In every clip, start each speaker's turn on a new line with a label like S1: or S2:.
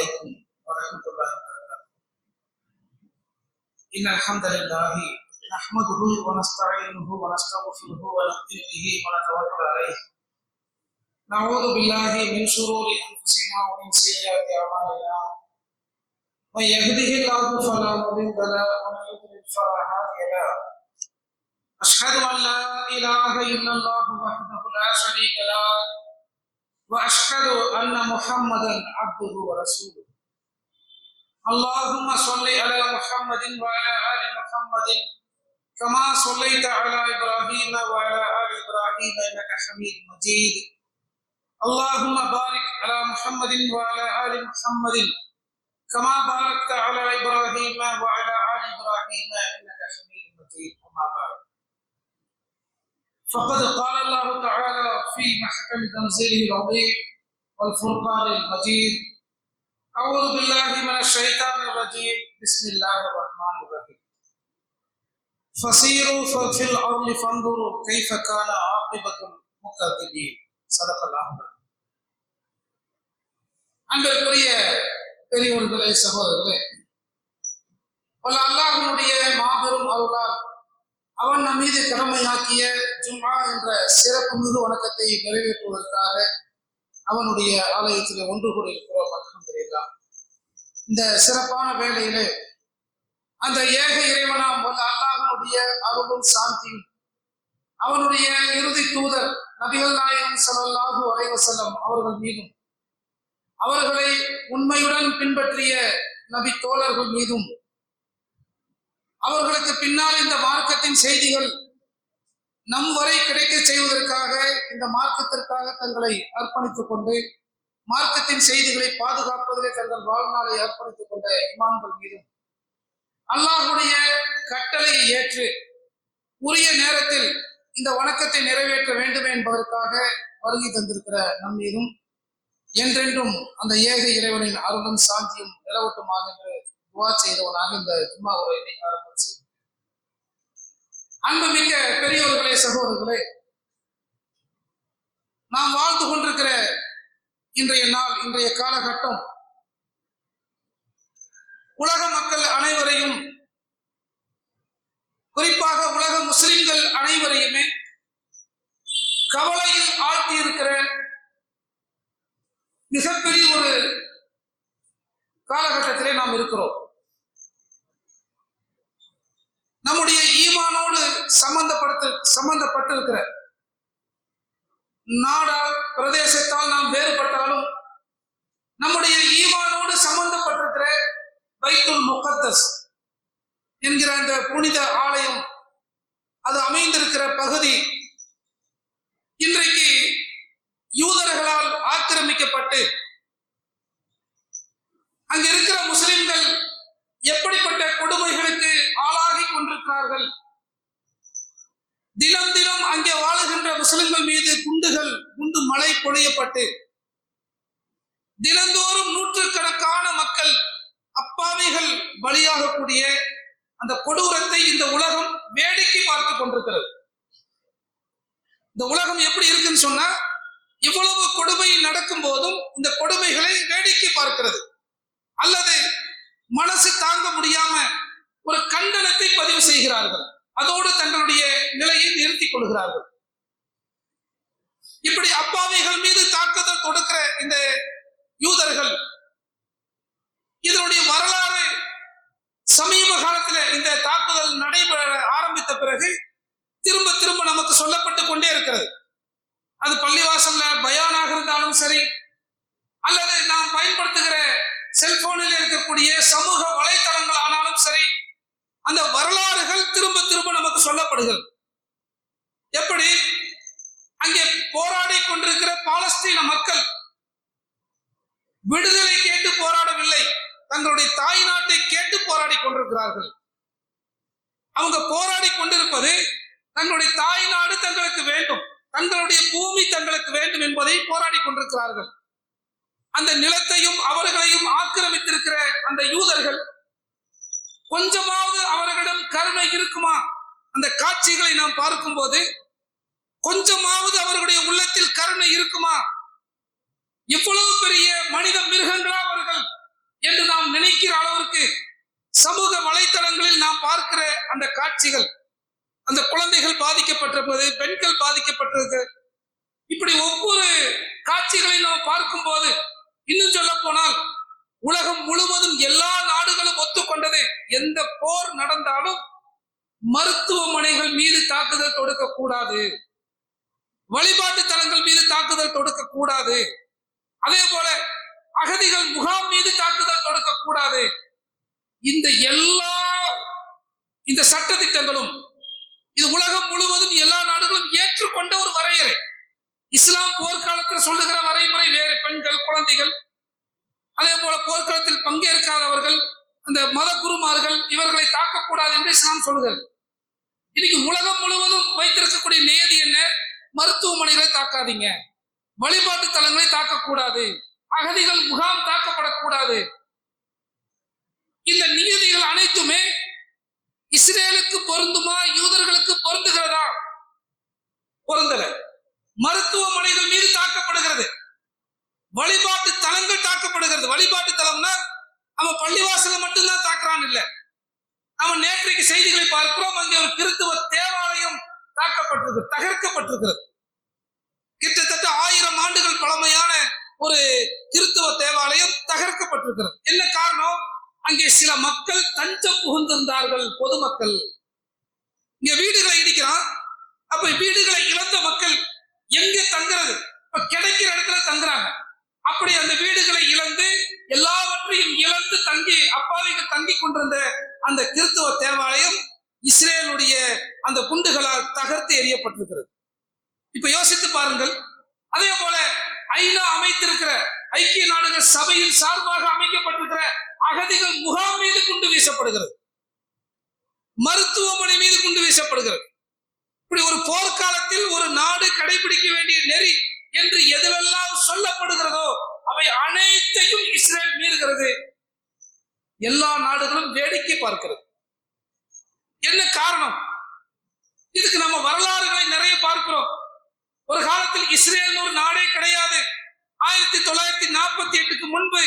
S1: عليكم ورحمة الله وبركاته. إن الحمد لله نحمده ونستعينه ونستغفره ونؤمن به ونتوكل عليه. نعوذ بالله من شرور أنفسنا ومن سيئات أعمالنا. من يهده الله فلا مضل له ومن يضلل فلا هادي له. أشهد أن لا إله إلا الله وحده لا شريك له وأشهد أن محمدا عبده ورسوله. اللهم صل على محمد وعلى آل محمد كما صليت على إبراهيم وعلى آل إبراهيم إنك حميد مجيد. اللهم بارك على محمد وعلى آل محمد كما باركت على إبراهيم وعلى آل إبراهيم إنك حميد مجيد. أما بعد، فقد قال الله تعالى في محكم تنزيله العظيم والفرقان المجيد: أعوذ بالله من الشيطان الرجيم، بسم الله الرحمن الرحيم. فسيروا في الأرض فانظروا كيف كان عاقبة المكذبين. صدق الله. அன்பிற்குரிய பெரியவர்களே, சகோதரர்களே, அல்லாஹ்வுடைய மாபெரும் அருளால் அவன் நம் மீது கடமையாக்கிய ஜும்ஆ என்ற சிறப்பு மிகு வணக்கத்தை நிறைவேற்றுவதற்காக அவனுடைய ஆலயத்தில் ஒன்று கூட இருக்கிறோம். அல்ஹம்துலில்லாஹ். இந்த சிறப்பான வேளையிலே அந்த ஏக இறைவனாம் வல்ல அல்லாஹ்வுடைய அருளும் சாந்தியும் அவனுடைய இறுதி தூதர் நபிகள் நாயகம் ஸல்லல்லாஹு அலைஹி வஸல்லம் அவர்கள் மீதும் அவர்களை உண்மையுடன் பின்பற்றிய நபி தோழர்கள் மீதும் அவர்களுக்கு பின்னால் இந்த மார்க்கத்தின் செய்திகள் நம் வரை கிடைக்க செய்வதற்காக இந்த மார்க்கத்திற்காக தங்களை அர்ப்பணித்துக் கொண்டு மார்க்கத்தின் செய்திகளை பாதுகாப்பதிலே தங்கள் வாழ்நாளை அர்ப்பணித்துக் கொண்ட இமாம்கள் மீதும் அல்லாஹ்வுடைய கட்டளையை ஏற்று உரிய நேரத்தில் இந்த வணக்கத்தை நிறைவேற்ற வேண்டும் என்பதற்காக வருகை தந்திருக்கிற நம் மீதும் என்றென்றும் அந்த ஏக இறைவனின் அருளும் சாந்தியும் நிலவட்டுமாக என்று துவா செய்தவனாக இந்த ஜும்மா உரையை ஆரம்பம் செய்தேன். அன்புமிக்க பெரியவர்களே, சகோதரர்களே, நாம் வாழ்ந்து கொண்டிருக்கிற இன்றைய நாள், இன்றைய காலகட்டம் உலக மக்கள் அனைவரையும், குறிப்பாக உலக முஸ்லிம்கள் அனைவரையுமே கவலையில் ஆழ்த்தி இருக்கிற மிகப்பெரிய ஒரு காலகட்டத்திலே நாம் இருக்கிறோம். நம்முடைய ஈமானோடு சம்பந்தப்பட்டிருக்கிற நாடால் பிரதேசத்தால் நாம் வேறுபட்டாலும் நம்முடைய ஈமானோடு சம்பந்தப்பட்டிருக்கிற பைத்துல் முகத்தஸ் என்கிற அந்த புனித ஆலயம், அது அமைந்திருக்கிற பகுதி இன்றைக்கு யூதர்களால் ஆக்கிரமிக்கப்பட்டு அங்க இருக்கிற முஸ்லிம்கள் எப்படிப்பட்ட கொடுமைகளுக்கு ஆளாகி கொண்டிருக்கிறார்கள். தினம் தினம் அங்கே வாழுகின்ற முஸ்லிம்கள் மீது குண்டு மழை பொழியப்பட்டு தினந்தோறும் நூற்றுக்கணக்கான மக்கள் அப்பாவிகள் பலியாகக்கூடிய அந்த கொடூரத்தை இந்த உலகம் வேடிக்கை பார்த்து கொண்டிருக்கிறது. இந்த உலகம் எப்படி இருக்குன்னு சொன்னா, இவ்வளவு கொடுமை நடக்கும் போதும் இந்த கொடுமைகளை வேடிக்கை பார்க்கிறது, அல்லது மனசு தாங்க முடியாம ஒரு கண்டனத்தை பதிவு செய்கிறார்கள், அதோடு தங்களுடைய நிலையை நிறுத்திக் கொள்கிறார்கள். இப்படி அப்பாவிகள் மீது தாக்குதல் தொடுக்கிற இந்த யூதர்கள், இதனுடைய வரலாறு சமீப காலத்தில் இந்த தாக்குதல் நடைபெற ஆரம்பித்த பிறகு திரும்ப திரும்ப நமக்கு சொல்லப்பட்டு கொண்டே இருக்கிறது. அது பள்ளிவாசல்ல பயானாக இருந்தாலும் சரி, அல்லது நாம் பயன்படுத்துகிற செல்போனில் இருக்கக்கூடிய சமூக வலைத்தளங்கள் ஆனாலும் சரி, அந்த வரலாறுகள் திரும்ப திரும்ப நமக்கு சொல்லப்படுகிறது. எப்படி அங்கே போராடி கொண்டிருக்கிற பாலஸ்தீன மக்கள் விடுதலை கேட்டு போராடவில்லை, தங்களுடைய தாய் நாட்டை கேட்டு போராடி கொண்டிருக்கிறார்கள். அவங்க போராடி கொண்டிருப்பது தங்களுடைய தாய் நாடு தங்களுக்கு வேண்டும், தங்களுடைய பூமி தங்களுக்கு வேண்டும் என்பதை போராடி கொண்டிருக்கிறார்கள். அந்த நிலத்தையும் அவர்களையும் ஆக்கிரமித்திருக்கிற அந்த யூதர்கள் கொஞ்சமாவது அவர்களிடம் கருணை இருக்குமா? அந்த காட்சிகளை நாம் பார்க்கும் போது கொஞ்சமாவது அவர்களுடைய உள்ளத்தில் கருணை இருக்குமா? இவ்வளவு பெரிய மனித மிருகங்களா அவர்கள்? என்று நாம் நினைக்கிற அளவிற்கு சமூக வலைத்தளங்களில் நாம் பார்க்கிற அந்த காட்சிகள், அந்த குழந்தைகள் பாதிக்கப்பட்டிருப்பது, பெண்கள் பாதிக்கப்பட்டிருக்கு, இப்படி ஒவ்வொரு காட்சிகளையும் நாம் பார்க்கும் போது, இன்னும் சொல்ல போனால் உலகம் முழுவதும் எல்லா நாடுகளும் ஒத்துக்கொண்டது, எந்த போர் நடந்தாலும் மருத்துவமனைகள் மீது தாக்குதல் தொடுக்க கூடாது, வழிபாட்டு தலங்கள் மீது தாக்குதல் தொடுக்க கூடாது, அதே போல அகதிகள் முகாம் மீது தாக்குதல் தொடுக்க கூடாது. இந்த சட்ட திட்டங்களும் இது உலகம் முழுவதும் எல்லா நாடுகளும் ஏற்றுக்கொண்ட ஒரு வரையறை. இஸ்லாம் போர்க்காலத்தில் சொல்லுகிற வரைமுறை வேறு. பெண்கள், குழந்தைகள், அதே போல போர்க்களத்தில் பங்கேற்காதவர்கள், அந்த மத குருமார்கள், இவர்களை தாக்கக்கூடாது என்று இஸ்லாம் சொல்லுகிறது. இன்னைக்கு உலகம் முழுவதும் வைத்திருக்கக்கூடிய நியதி என்ன? மருத்துவமனைகளை தாக்காதீங்க, வழிபாட்டு தலங்களை தாக்கக்கூடாது, அகதிகள் முகாம் தாக்கப்படக்கூடாது. இந்த நியதிகள் அனைத்துமே இஸ்ரேலுக்கு பொருந்துமா, யூதர்களுக்கு பொருந்துகிறதா? பொருந்தல. மருத்துவமனைகள் மீது தாக்கப்படுகிறது, வழிபாட்டு தலங்கள் தாக்கப்படுகிறது. வழிபாட்டு தலம்னா அவன் பள்ளிவாசல மட்டும்தான் தாக்குறான் இல்ல. அவன் நேற்றைக்கு செய்திகளை பார்க்கிறோம், அங்கே ஒரு கிறிஸ்துவ தேவாலயம் தாக்கப்பட்டிருக்கிறது, தகர்க்கப்பட்டிருக்கிறது. கிட்டத்தட்ட 1000 ஆண்டுகள் பழமையான ஒரு கிறிஸ்துவ தேவாலயம் தகர்க்கப்பட்டிருக்கிறது. என்ன காரணம்? அங்கே சில மக்கள் தஞ்சம் புகுந்திருந்தார்கள், பொதுமக்கள். இங்க வீடுகளை இடிக்கிறான். அப்ப வீடுகளை இழந்த மக்கள் எங்க தங்குறது? கிடைக்கிற இடத்துல தங்குறாங்க. அப்படி அந்த வீடுகளை இழந்து, எல்லாவற்றையும் இழந்து தங்கி அப்பாவிகள் தங்கி கொண்டிருந்த அந்த கிறிஸ்துவ தேவாலயம் இஸ்ரேலுடைய அந்த குண்டுகளால் தகர்த்து எறியப்பட்டிருக்கிறது. இப்ப யோசித்து பாருங்கள். அதே போல ஐநா அமைத்திருக்கிற, ஐக்கிய நாடுகள் சபையில் சார்பாக அமைக்கப்பட்டிருக்கிற அகதிகள் முகாம் மீது குண்டு வீசப்படுகிறது, மருத்துவமனை மீது குண்டு வீசப்படுகிறது. இப்படி ஒரு போர்க்காலத்தில் ஒரு நாடு கடைபிடிக்க வேண்டிய நெறி என்று எதுவெல்லாம் சொல்லப்படுகிறதோ அவை அனைத்தையும் இஸ்ரேல் மீறுகிறது. எல்லா நாடுகளும் வேடிக்கை பார்க்கிறது. என்ன காரணம்? இதுக்கு நம்ம வரலாறுகளை நிறைய பார்க்கிறோம். ஒரு காலத்தில் இஸ்ரேல் ஒரு நாடே கிடையாது. 1948க்கு முன்பு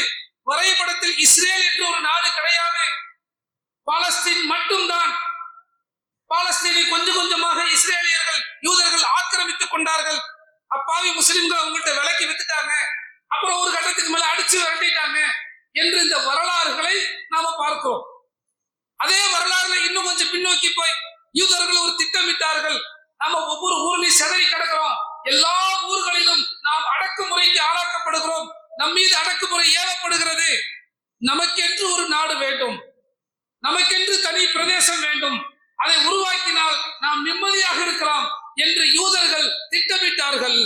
S1: வரைபடத்தில் இஸ்ரேல் என்று ஒரு நாடு கிடையாது. பாலஸ்தீன் மட்டும்தான். பாலஸ்தீனை கொஞ்சம் கொஞ்சமாக இஸ்ரேலியர்கள், யூதர்கள் ஆக்கிரமித்துக் கொண்டார்கள். அப்பாவி முஸ்லிம்கள் அவங்கள்ட்ட விலைக்கு வித்துட்டாங்க, அப்புறம் ஒரு கட்டத்துக்கு மேல அடிச்சு விரட்டிட்டாங்க என்று இந்த வரலாறுகளை நாம பார்க்கிறோம். அதே வரலாறுல இன்னும் கொஞ்சம் பின்னோக்கி போய் யூதர்கள் ஒரு திட்டமிட்டார்கள். நம்ம ஒவ்வொரு ஊரிலும் சிதறி கிடக்கிறோம், எல்லா ஊர்களிலும் நாம் அடக்குமுறைக்கு ஆளாக்கப்படுகிறோம், நம் மீது அடக்குமுறை ஏவப்படுகிறது, நமக்கென்று ஒரு நாடு வேண்டும், நமக்கென்று தனி பிரதேசம் வேண்டும், அதை உருவாக்கினால் நாம் நிம்மதியாக இருக்கலாம் என்று யூதர்கள் திட்டமிட்டார்கள்.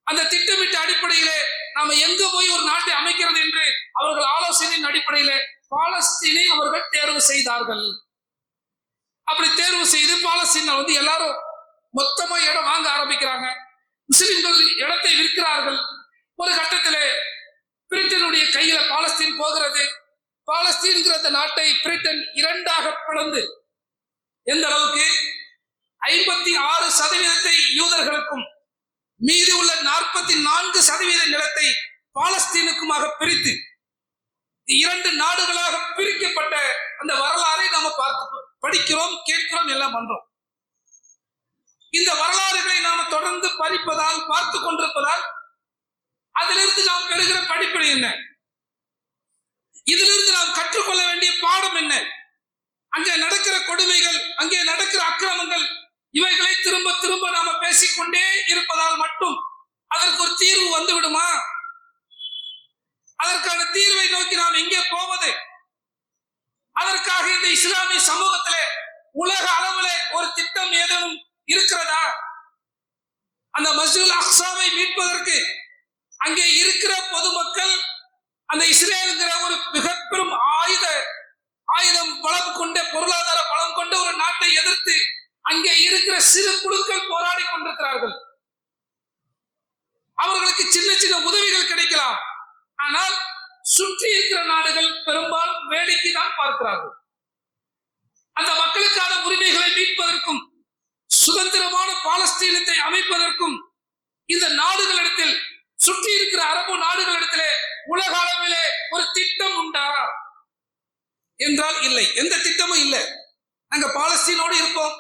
S1: அந்த திட்டமிட்ட அடிப்படையிலே நாம எங்க போய் ஒரு நாட்டை அமைக்கிறது என்று அவர்கள் ஆலோசனையின் அடிப்படையிலே பாலஸ்தீனை அவர்கள் தேர்வு செய்தார்கள். அப்படி தேர்வு செய்து பாலஸ்தீன எல்லாரும் மொத்தமா இடம் வாங்க ஆரம்பிக்கிறாங்க. முஸ்லிம்கள் இடத்தை விற்கிறார்கள். ஒரு கட்டத்திலே பிரிட்டனுடைய கையில பாலஸ்தீன் போகிறது. பாலஸ்தீன்கிற அந்த நாட்டை பிரிட்டன் 2ஆக பிளந்து, எந்த அளவுக்கு 56% யூதர்களுக்கும் மீதி உள்ள 44% நிலத்தை பாலஸ்தீனுக்குமாக பிரித்து 2 நாடுகளாக பிரிக்கப்பட்ட அந்த வரலாறை நாம படிக்கிறோம், கேட்கிறோம், எல்லாம் பண்றோம். இந்த வரலாறுகளை நாம தொடர்ந்து படிப்பதால், பார்த்து கொண்டிருப்பதால் அதிலிருந்து நாம் பெறுகிற படிப்பினை என்ன? இதிலிருந்து நாம் கற்றுக்கொள்ள வேண்டிய பாடம் என்ன? அங்கே நடக்கிற கொடுமைகள், அங்கே நடக்கிற அக்கிரமங்கள், இவைகளை திரும்ப திரும்ப நாம பேசிக்கொண்டே இருப்பதால் மட்டும் அதற்கு ஒரு தீர்வு வந்து விடுமா? அதற்கான தீர்வை நோக்கி நாம் எங்கே போவது? அதற்காக இந்த இஸ்லாமிய சமூகத்திலே உலக அளவிலே ஒரு திட்டம் ஏதேனும் இருக்கிறதா? அந்த மஸ்ஜிதுல் அக்ஸாவை மீட்பதற்கு அங்கே இருக்கிற பொதுமக்கள் அந்த இஸ்ரேலுங்கிற ஒரு மிக பெரும் ஆயுதம் பலம் கொண்ட, பொருளாதார பலம் கொண்ட ஒரு நாட்டை எதிர்த்து அங்கே இருக்கிற சிறு குழுக்கள் போராடி கொண்டிருக்கிறார்கள். அவர்களுக்கு சின்ன சின்ன உதவிகள் கிடைக்கலாம், ஆனால் சுற்றி இருக்கிற நாடுகள் பெரும்பாலும் வேடிக்கை தான் பார்க்கிறார்கள். அந்த மக்களுக்கான உரிமைகளை மீட்பதற்கும் சுதந்திரமான பாலஸ்தீனத்தை அமைப்பதற்கும் இந்த நாடுகளிடத்தில், சுற்றி இருக்கிற அரபு நாடுகளிடத்திலே உலக அளவிலே ஒரு திட்டம் உண்டா என்றால் இல்லை, எந்த திட்டமும் இல்லை. நாங்க பாலஸ்தீனோடு இருப்போம்,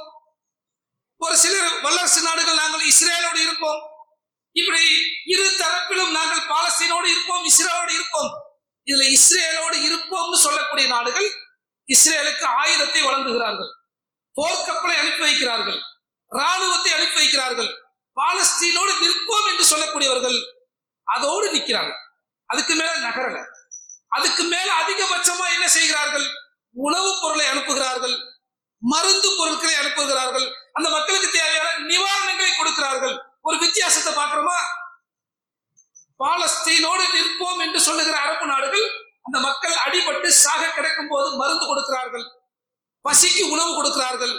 S1: ஒரு சிலர் வல்லரசு நாடுகள் நாங்கள் இஸ்ரேலோடு இருப்போம். இப்படி இரு தரப்பிலும் நாங்கள் பாலஸ்தீனோடு இருப்போம், இஸ்ரேலோடு இருப்போம். இதுல இஸ்ரேலோடு இருப்போம்னு சொல்லக்கூடிய நாடுகள் இஸ்ரேலுக்கு ஆயுதத்தை வழங்குகிறார்கள், போர்க்கப்பலை அனுப்பி வைக்கிறார்கள், ராணுவத்தை அனுப்பி வைக்கிறார்கள். பாலஸ்தீனோடு நிற்போம் என்று சொல்லக்கூடியவர்கள் அதோடு நிற்கிறார்கள், அதுக்கு மேல நகரல. அதுக்கு மேல அதிகபட்சமா என்ன செய்கிறார்கள்? உணவுப் பொருளை அனுப்புகிறார்கள், மருந்து பொருட்களை அனுப்புகிறார்கள், அந்த மக்களுக்கு தேவையான நிவாரணங்களை கொடுக்கிறார்கள். ஒரு வித்தியாசத்தை பார்க்கிறோமா? பாலஸ்தீனோடு நிற்போம் என்று சொல்லுகிற அரபு நாடுகள் அந்த மக்கள் அடிபட்டு சாக கிடக்கும் போது மருந்து கொடுக்கிறார்கள், பசிக்கு உணவு கொடுக்கிறார்கள்.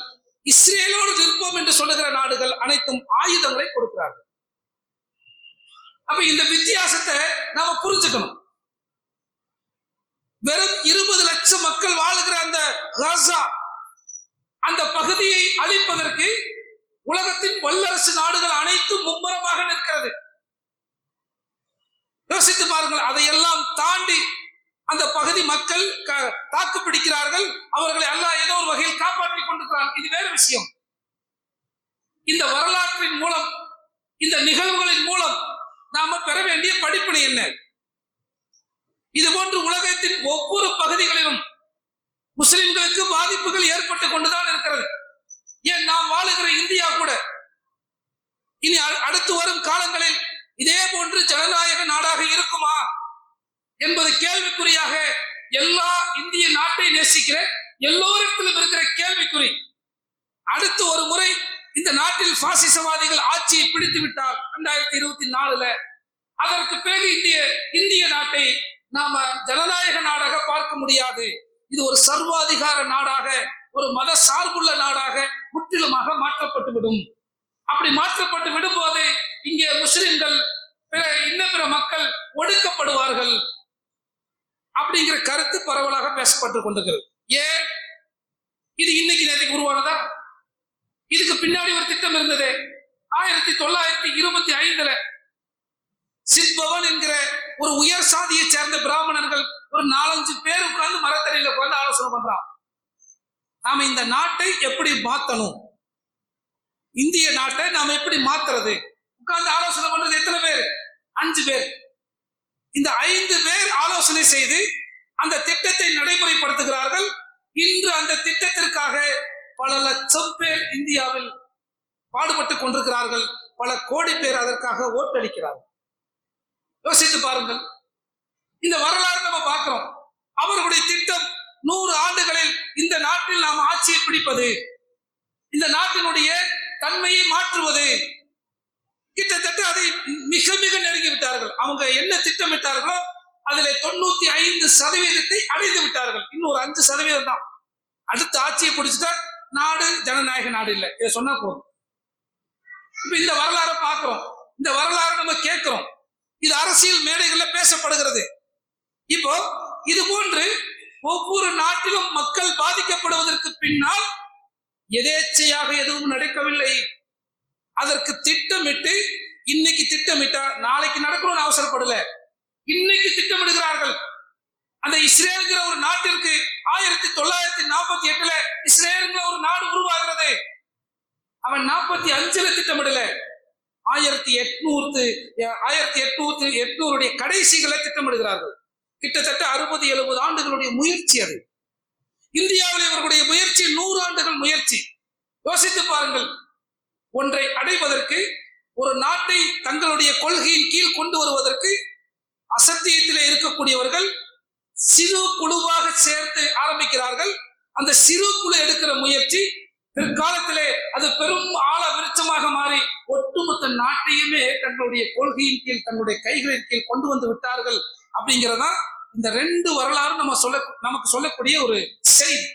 S1: இஸ்ரேலோடு நிற்போம் என்று சொல்லுகிற நாடுகள் அனைத்தும் ஆயுதங்களை கொடுக்கிறார்கள். அப்ப இந்த வித்தியாசத்தை நாம புரிஞ்சுக்கணும். வெறும் 20 லட்சம் மக்கள் வாழுகிற அந்த காசா, அந்த பகுதியை அழிப்பதற்கு உலகத்தின் வல்லரசு நாடுகள் அனைத்தும் மும்முரமாக நிற்கிறது. யோசித்து பாருங்கள். அதையெல்லாம் தாண்டி அந்த பகுதி மக்கள் தாக்கு பிடிக்கிறார்கள், அவர்களை அல்லாஹ் ஏதோ ஒரு வகையில் காப்பாற்றிக் கொண்டிருக்கிறார். இது வேறு விஷயம். இந்த வரலாற்றின் மூலம், இந்த நிகழ்வுகளின் மூலம் நாம பெற வேண்டிய படிப்பினை என்ன? இது போன்று உலகத்தின் ஒவ்வொரு பகுதிகளிலும் முஸ்லிம்களுக்கு பாதிப்புகள் ஏற்பட்டுக் கொண்டுதான் இருக்கிறது. ஏன் நாம் வாழுகிற இந்தியா கூட இனி அடுத்து வரும் காலங்களில் இதே போன்று ஜனநாயக நாடாக இருக்குமா என்பது கேள்விக்குறியாக எல்லா இந்திய நாட்டை நேசிக்கிற எல்லோரிடத்திலும் இருக்கிற கேள்விக்குறி. அடுத்து ஒரு முறை இந்த நாட்டில் பாசிசவாதிகள் ஆட்சியை பிடித்து விட்டால் 2024 அதற்கு பிறகு இந்திய நாட்டை நாம ஜனநாயக நாடாக பார்க்க முடியாது. இது ஒரு சர்வாதிகார நாடாக, ஒரு மத சார்புள்ள நாடாக முற்றிலுமாக மாற்றப்பட்டு விடும். அப்படி மாற்றப்பட்டு விடும்போது இங்கே முஸ்லிம்கள் பிற மக்கள் ஒடுக்கப்படுவார்கள் அப்படிங்கிற கருத்து பரவலாக பேசப்பட்டு கொண்டிருக்கிறது. ஏன் இது இன்னைக்கு நேற்றுக்கு உருவானதா? இதுக்கு பின்னாடி ஒரு திட்டம் இருந்தது. 1925 சித்பவன் என்கிற ஒரு உயர் சாதியை சேர்ந்த பிராமணர்கள் ஒரு 4-5 பேர் உட்கார்ந்து மரத்தடியில உட்கார்ந்து ஆலோசனை பண்றான். நாம இந்த நாட்டை எப்படி மாத்தணும், இந்திய நாட்டை நாம எப்படி மாத்துறது, உட்கார்ந்து ஆலோசனை பண்றது எத்தனை பேர்? 5 பேர். இந்த 5 பேர் ஆலோசனை செய்து அந்த திட்டத்தை நடைமுறைப்படுத்துகிறார்கள். இன்று அந்த திட்டத்திற்காக பல லட்சம் பேர் இந்தியாவில் பாடுபட்டுக் கொண்டிருக்கிறார்கள், பல கோடி பேர் அதற்காக ஓட்டளிக்கிறார்கள். யோசித்து பாருங்கள். இந்த வரலாறு நம்ம பார்க்கிறோம். அவர்களுடைய திட்டம் 100 ஆண்டுகளில் இந்த நாட்டில் நாம் ஆட்சியை பிடிப்பது, இந்த நாட்டினுடைய தன்மையை மாற்றுவது. கிட்டத்தட்ட அதை மிக மிக நெருங்கி விட்டார்கள். அவங்க என்ன திட்டமிட்டார்களோ அதில் 95% அடைந்து விட்டார்கள். இன்னும் ஒரு 5% தான். அடுத்த ஆட்சியை பிடிச்சிட்டா நாடு ஜனநாயக நாடு இல்லை. இதை சொன்னா போதும். இப்ப இந்த வரலாறை பார்க்கிறோம், இந்த வரலாறு நம்ம கேட்கிறோம், இது அரசியல் மேடைகள்ல பேசப்படுகிறது. இப்போ இது போன்று ஒவ்வொரு நாட்டிலும் மக்கள் பாதிக்கப்படுவதற்கு பின்னால் எதேச்சையாக எதுவும் நடக்கவில்லை. அதற்கு திட்டமிட்டு, இன்னைக்கு திட்டமிட்டா நாளைக்கு நடக்கணும்னு அவசரப்படல, இன்னைக்கு திட்டமிடுகிறார்கள். அந்த இஸ்ரேலுங்கிற ஒரு நாட்டிற்கு 1948 இஸ்ரேலுங்கிற ஒரு நாடு உருவாகிறது. அவன் 45 திட்டமிடல, 1800 கடைசிகளை திட்டமிடுகிறார்கள். கிட்டத்தட்ட 60-70 ஆண்டுகளுடைய முயற்சி அது. இந்தியாவில் இவர்களுடைய முயற்சி 100 ஆண்டுகள் முயற்சி. யோசித்து பாருங்கள். ஒன்றை அடைவதற்கு, ஒரு நாட்டை தங்களுடைய கொள்கையின் கீழ் கொண்டு வருவதற்கு அசத்தியத்திலே இருக்கக்கூடியவர்கள் சிறு குழுவாக சேர்த்து ஆரம்பிக்கிறார்கள். அந்த சிறு குழு எடுக்கிற முயற்சி பிற்காலத்திலே அது பெரும் ஆழ விருட்சமாக மாறி ஒட்டுமொத்த நாட்டையுமே தங்களுடைய கொள்கையின் கீழ், தங்களுடைய கைகளின் கீழ் கொண்டு வந்து விட்டார்கள். அப்படிங்கிறதா இந்த 2 வரலாறு நமக்கு சொல்லக்கூடிய ஒரு செய்தி.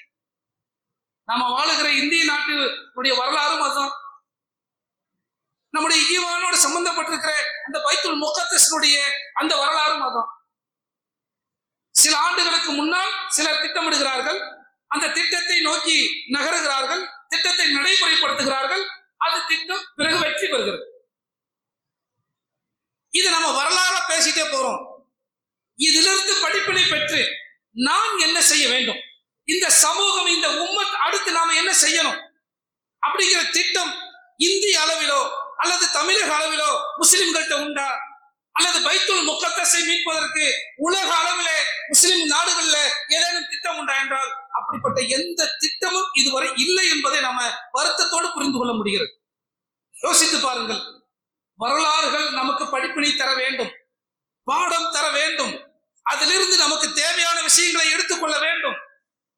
S1: நாம வாழுகிற இந்திய நாட்டினுடைய வரலாறும் அதுதான். நம்முடைய ஈமானோடு சம்பந்தப்பட்டிருக்கிற அந்த பைத்துல் முகத்தஸினுடைய அந்த வரலாறும் அதுதான். சில ஆண்டுகளுக்கு முன்னால் சிலர் திட்டமிடுகிறார்கள், அந்த திட்டத்தை நோக்கி நகருகிறார்கள், திட்டத்தை நடைமுறைப்படுத்துகிறார்கள், அது திட்டம் பிறகு வெற்றி பெறுகிறது. இது நம்ம வரலாறா பேசிட்டே போறோம். இதிலிருந்து படிப்பினை பெற்று நாம் என்ன செய்ய வேண்டும், இந்த சமூகம், இந்த உம்மத் அடுத்து நாம என்ன செய்யணும் அப்படிங்கிற திட்டம் இந்திய அளவிலோ அல்லது தமிழக அளவிலோ முஸ்லிம்கள்ட்ட உண்டா? அல்லது பைத்துல் முகத்தஸை மீட்பதற்கு உலக அளவிலே முஸ்லிம் நாடுகள்ல ஏதேனும் திட்டம் உண்டா என்றால் அப்படிப்பட்ட எந்த திட்டமும் இதுவரை இல்லை என்பதை நாம வருத்தத்தோடு புரிந்து கொள்ள முடிகிறது. யோசித்து பாருங்கள். வரலாறுகள் நமக்கு படிப்பினை தர வேண்டும், பாடம் தர வேண்டும், அதிலிருந்து நமக்கு தேவையான விஷயங்களை எடுத்துக்கொள்ள வேண்டும்.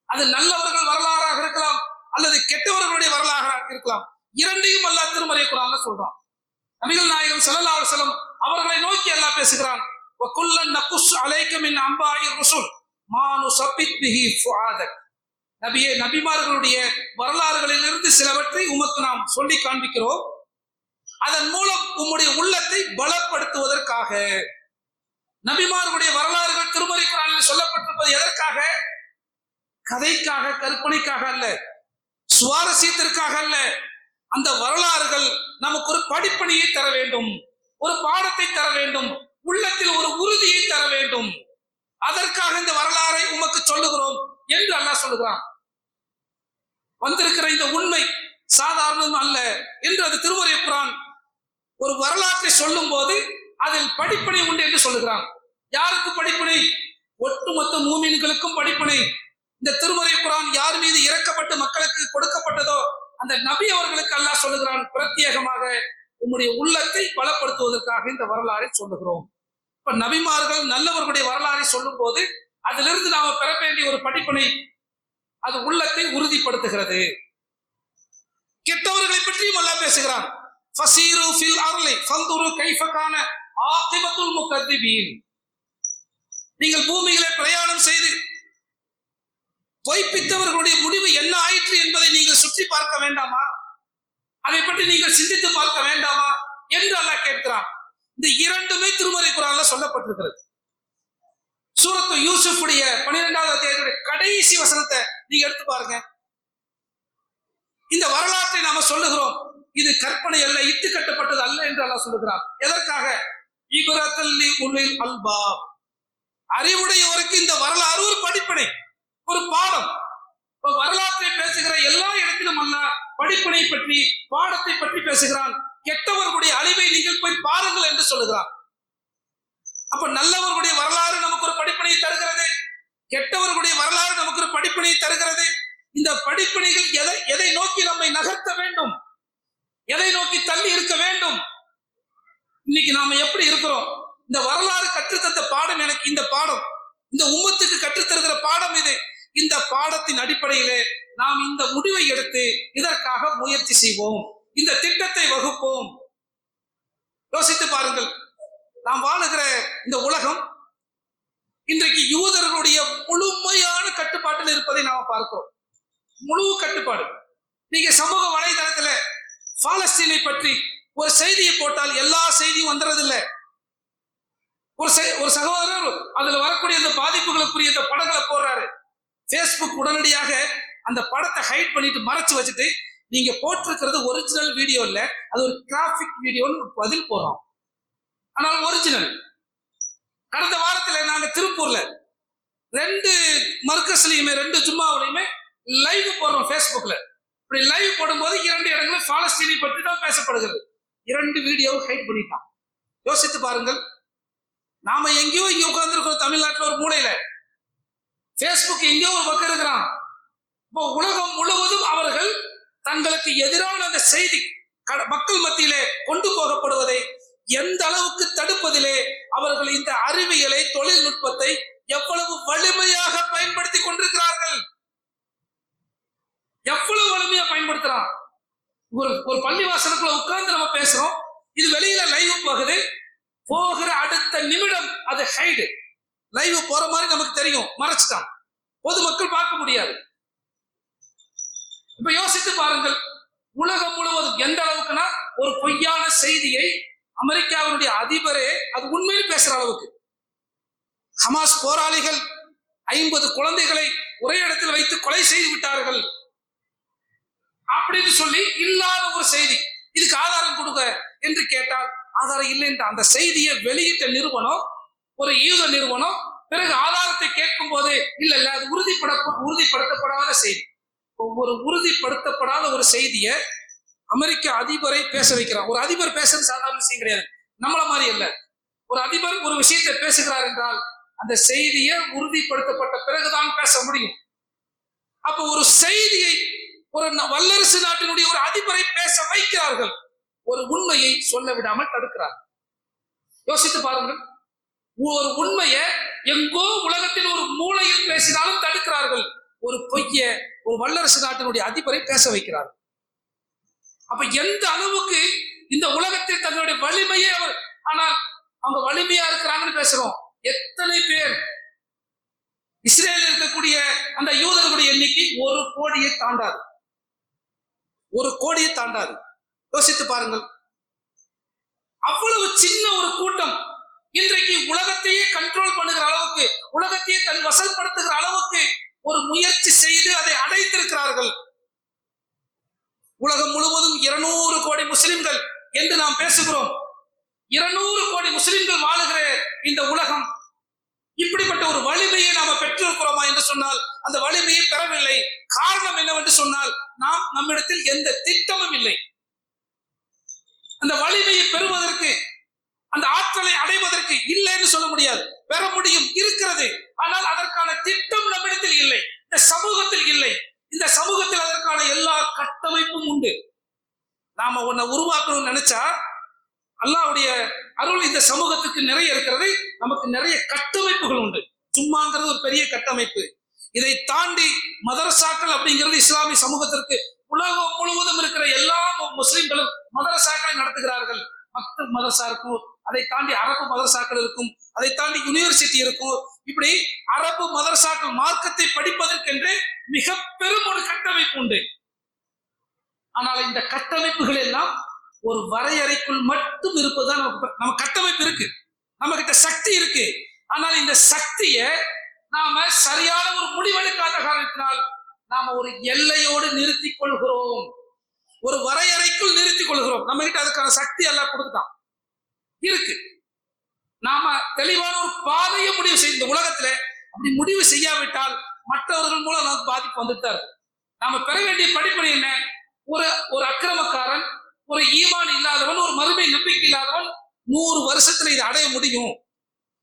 S1: அது நல்லவர்கள் வரலாறாக இருக்கலாம் அல்லது கெட்டவர்களுடைய வரலாறாக இருக்கலாம். இரண்டையும் அல்லாஹ் திருமறை குர்ஆன்ல சொல்றான். நபிகள் நாயகம் ஸல்லல்லாஹு அலைஹி வஸல்லம் அவர்களை நோக்கி அல்லாஹ் பேசுகிறான். வகுல்லன் நகுஸ் அலைக மின் அம்பாஇ ருசுல் மா நுஸபித் பிஹி ஃபுஆதக். நபியே, நபிமார்களுடைய வரலாறுகளிலிருந்து சிலவற்றை உமக்கு நாம் சொல்லி காண்பிக்கிறோம், அதன் மூலம் உம்முடைய உள்ளத்தை பலப்படுத்துவதற்காக. நபிமார்களுடைய வரலாறுகள் திருமறை குர்ஆனில் சொல்லப்பட்டிருப்பது எதற்காக? கதைக்காக, கற்பனைக்காக அல்ல, சுவாரஸ்யத்திற்காக அல்ல. அந்த வரலாறுகள் நமக்கு ஒரு படிப்பனையை தர வேண்டும், ஒரு பாடத்தை தர வேண்டும், உள்ளத்தில் ஒரு உறுதியை தர வேண்டும். அதற்காக இந்த வரலாறை உமக்கு சொல்லுகிறோம் என்று அல்லாஹ் சொல்லுகிறான். வந்திருக்கிற இந்த உண்மை சாதாரணம் அல்ல என்று அது திருமறை குர்ஆன் ஒரு வரலாற்றை சொல்லும் போது அதில் படிப்பனை உண்டு என்று சொல்லுகிறான். யாருக்கு படிப்பனை? ஒட்டுமொத்த மூமின்களுக்கும் படிப்பனை. இந்த திருமறை குர்ஆன் யார் மீது இறக்கப்பட்டு மக்களுக்கு கொடுக்கப்பட்டதோ அந்த நபி அவர்களுக்கு அல்லாஹ் சொல்லுகிறான், பிரத்யேகமாக உம்முடைய உள்ளத்தை பலப்படுத்துவதற்காக இந்த வரலாறை சொல்லுகிறோம். இப்ப நபிமார்கள் நல்லவர்களுடைய வரலாறை சொல்லும் போது அதிலிருந்து நாம பெற வேண்டிய ஒரு படிப்பினை, அது உள்ளத்தை உறுதிப்படுத்துகிறது. கெட்டவர்களை பற்றியும் அல்லாஹ் பேசுகிறான். ஃபஸீரு ஃபில் அர்லி ஃபந்துரு கைஃப கான ஆகிபத்துல் முகத்திபீன். நீங்கள் பூமியிலே பிரயாணம் செய்து பொய்ப்பித்தவர்களுடைய முடிவு என்ன ஆயிற்று என்பதை நீங்கள் சுற்றி பார்க்க வேண்டாமா? அதை பற்றி நீங்கள் சிந்தித்து பார்க்க வேண்டாமா என்று அல்லாஹ் கேட்கிறான். இந்த இரண்டுமே திருமறை குர்ஆன்ல சொல்லப்பட்டிருக்கிறது. சூரத்து யூசுஃபுடைய 12வது அத்தியாயத்துடைய கடைசி வசனத்தை நீங்க எடுத்து பாருங்க. இந்த வரலாற்றை நாம சொல்லுகிறோம், இது கற்பனை அல்ல, இட்டு கட்டப்பட்டது அல்ல என்று அல்லாஹ் சொல்லுகிறான். எதற்காக? இப்ரத்தல் லிஉலில் அல்பாப். அறிவுடையவருக்கு இந்த வரலாறு ஒரு படிப்பினை, ஒரு பாடம். வரலாற்றை பேசுகிற எல்லா இடத்திலும் அல்லாஹ் படிப்பினை பற்றி, பாடத்தை பற்றி பேசுகிறான். கெட்டவர்களுடைய அழிவை நீங்கள் போய் பாருங்கள் என்று சொல்லுகிறான். அப்ப நல்லவர்களுடைய வரலாறு நமக்கு ஒரு படிப்பினை தருகிறது, கெட்டவர்களுடைய வரலாறு நமக்கு ஒரு படிப்பினை தருகிறது. இந்த படிப்பினைகள் எதை நோக்கி நம்மை நகர்த்த வேண்டும், எதை நோக்கி தள்ளி இருக்க வேண்டும்? இன்னைக்கு நாம எப்படி இருக்கிறோம்? இந்த வரலாறு கற்றுத்தந்த பாடம் எனக்கு, இந்த பாடம் இந்த உம்மத்துக்கு கற்றுத்தருகிற பாடம் இது. இந்த பாடத்தின் அடிப்படையிலே நாம் இந்த முடிவை எடுத்து இதற்காக முயற்சி செய்வோம், இந்த திட்டத்தை வகுப்போம். யோசித்து பாருங்கள். நாம் வாழுகிற இந்த உலகம் இன்றைக்கு யூதர்களுடைய முழுமையான கட்டுப்பாட்டில் இருப்பதை நாம் பார்க்கிறோம். முழு கட்டுப்பாடு. நீங்க சமூக வலைதளத்துல பாலஸ்தீனை பற்றி ஒரு செய்தியை போட்டால் எல்லா செய்தியும் வந்துறதில்லை. ஒரு சகோதரர் அதுல வரக்கூடிய அந்த பாதிப்புகளுக்குரிய அந்த படங்களை போடுறாரு. பேஸ்புக் உடனடியாக அந்த படத்தை ஹைட் பண்ணிட்டு மறைச்சு வச்சுட்டு, நீங்க போட்டிருக்கிறது ஒரிஜினல் வீடியோ இல்ல, அது ஒரு கிராபிக் வீடியோன்னு பதில் போடுறோம், ஆனால் ஒரிஜினல். கடந்த வாரத்துல நாங்க திருப்பூர்ல 2 மர்கஸ்லயுமே 2 ஜும்மாவிலையுமே லைவ் போடுறோம் பேஸ்புக்ல. இப்படி லைவ் போடும்போது 2 இடங்களும் பாலஸ்தீனை பற்றி தான் பேசப்படுகிறது. 2 வீடியோவை ஹைட் பண்ணிட்டான். யோசித்து பாருங்கள். நாம எங்கேயோ இங்க உட்கார்ந்துருக்கிறோம் தமிழ்நாட்டில் ஒரு மூலையில, பேஸ்புக் எங்கேயோ ஒரு பக்கம் இருக்கிறான். இப்போ உலகம் முழுவதும் அவர்கள் தங்களுக்கு எதிரான அந்த செய்தி மக்கள் மத்தியிலே கொண்டு போகப்படுவதை எந்த அளவுக்கு தடுப்பதிலே அவர்கள் இந்த அறிவியலை, தொழில்நுட்பத்தை எவ்வளவு வலிமையாக பயன்படுத்தி கொண்டிருக்கிறார்கள். எவ்வளவு வலிமையா பயன்படுத்துறான். ஒரு பள்ளிவாசலுக்குள்ள உட்கார்ந்து நம்ம பேசுறோம், இது வெளியில லைவ் போகுது, போகிற அடுத்த நிமிடம் அது ஹைடு. லைவ் போற மாதிரி நமக்கு தெரியும், மறைச்சிட்டான், பொதுமக்கள் பார்க்க முடியாது. இப்ப யோசித்து பாருங்கள். உலகம் முழுவதும் எந்த அளவுக்குன்னா, ஒரு பொய்யான செய்தியை அமெரிக்காவுடைய அதிபரே அது உண்மையில் பேசுற அளவுக்கு, ஹமாஸ் போராளிகள் 50 குழந்தைகளை ஒரே இடத்தில் வைத்து கொலை செய்து விட்டார்கள் அப்படின்னு சொல்லி இல்லாத ஒரு செய்தி. இதுக்கு ஆதாரம் கொடுங்க என்று கேட்டால் ஆதாரம் இல்லை என்ற அந்த செய்தியை வெளியிட்ட நிறுவனம், ஒரு யூத நிறுவனம் பிறகு ஆதாரத்தை கேட்கும் போது இல்ல அது உறுதிப்படுத்தப்படாத செய்தி. ஒரு உறுதிப்படுத்தப்படாத ஒரு செய்தியை அமெரிக்க அதிபரை பேச வைக்கிறார். ஒரு அதிபர் பேசுறது சாதாரண விஷயம் கிடையாது, நம்மள மாதிரி அல்ல. ஒரு அதிபர் ஒரு விஷயத்தை பேசுகிறார் என்றால் அந்த செய்தியை உறுதிப்படுத்தப்பட்ட பிறகுதான் பேச முடியும். அப்ப ஒரு செய்தியை ஒரு வல்லரசு நாட்டினுடைய ஒரு அதிபரை பேச வைக்கிறார்கள், ஒரு உண்மையை சொல்ல விடாமல் தடுக்கிறார்கள். யோசித்து பாருங்கள், ஒரு உண்மையை எங்கோ உலகத்தில் ஒரு மூலையில் பேசினாலும் தடுக்கிறார்கள், ஒரு பொய்ய ஒரு வல்லரசு நாட்டினுடைய அதிபரை பேச வைக்கிறார்கள். அப்ப எந்த அளவுக்கு இந்த உலகத்தில் தங்களுடைய வலிமையை ஆனால் அவங்க வலிமையா இருக்கிறாங்கன்னு பேசுறோம். எத்தனை பேர் இஸ்ரேலில் இருக்கக்கூடிய அந்த யூதர்களுடைய எண்ணிக்கை 1 கோடியை தாண்டாது, 1 கோடியை தாண்டாது. யோசித்து பாருங்கள், அவ்வளவு சின்ன ஒரு கூட்டம் இன்றைக்கு உலகத்தையே கண்ட்ரோல் பண்ணுகிற அளவுக்கு, உலகத்தையே தன் வசப்படுத்துகிற அளவுக்கு ஒரு முயற்சி செய்து அதை அடைத்திருக்கிறார்கள். உலகம் முழுவதும் 200 கோடி முஸ்லிம்கள் என்று நாம் பேசுகிறோம். 200 கோடி முஸ்லிம்கள் வாழுகிற இந்த உலகம் இப்படிப்பட்ட ஒரு வலிமையை நாம பெற்றிருக்கிறோமா என்று சொன்னால் அந்த வலிமையை பெறவில்லை. காரணம் என்னவென்று சொன்னால் நம்மிடத்தில் எந்த திட்டமும் இல்லை. அந்த வலிமையை பெறுவதற்கு, அந்த ஆற்றலை அடைவதற்கு இல்லைன்னு சொல்ல முடியாது, பெற முடியும், இருக்கிறது. ஆனால் அதற்கான திட்டம் நம்மிடத்தில் இல்லை, இந்த சமூகத்தில் இல்லை. இந்த சமூகத்தில் அதற்கான எல்லா கட்டமைப்பும் உண்டு. நாம ஒன்ன உருவாக்கணும்னு நினைச்சா அல்லாஹ்வுடைய அருள் இந்த சமூகத்துக்கு நிறைய இருக்கிறது. நமக்கு நிறைய கட்டமைப்புகள் உண்டு. சும்மாங்கிறது ஒரு பெரிய கட்டமைப்பு. இதை தாண்டி மதரசாக்கள் அப்படிங்கிறது இஸ்லாமிய சமூகத்திற்கு உலகம் முழுவதும் இருக்கிற எல்லா முஸ்லிம்களும் மதரசாக்களை நடத்துகிறார்கள். மக்தப் மதரசா இருக்கும், அதை தாண்டி அரபு மதரசாக்கள் இருக்கும், அதை தாண்டி யூனிவர்சிட்டி இருக்கும். இப்படி அரபு மதரசாக்கள் மார்க்கத்தை படிப்பதற்கென்று மிக பெரும் ஒரு கட்டமைப்பு உண்டு. ஆனால் இந்த கட்டமைப்புகள் எல்லாம் ஒரு வரையறைக்குள் மட்டும் இருப்பதுதான் நம்ம கட்டமைப்பு இருக்கு, நம்ம கிட்ட சக்தி இருக்கு. ஆனால் இந்த சக்தியை நாம சரியான ஒரு முடிவெடுக்காத காரணத்தினால் நாம ஒரு எல்லையோடு நிறுத்திக் கொள்கிறோம், ஒரு வரையறைக்குள் நிறுத்திக் கொள்கிறோம். நம்ம கிட்ட அதுக்கான சக்தி எல்லாம் கொடுத்துட்டான் இருக்கு. நாம தெளிவான ஒரு பாதையை முடிவு செய்ய, இந்த உலகத்துல அப்படி முடிவு செய்யாவிட்டால் மற்றவர்கள் மூலம் நமக்கு பாதிப்பு வந்துட்டு இருக்கு. நாம பெற வேண்டிய படிப்பனை என்ன? ஒரு அக்கிரமக்காரன், ஒரு ஈமான் இல்லாதவன், ஒரு மறுமை நம்பிக்கை இல்லாதவன் 100 வருஷத்துல இதை அடைய முடியும்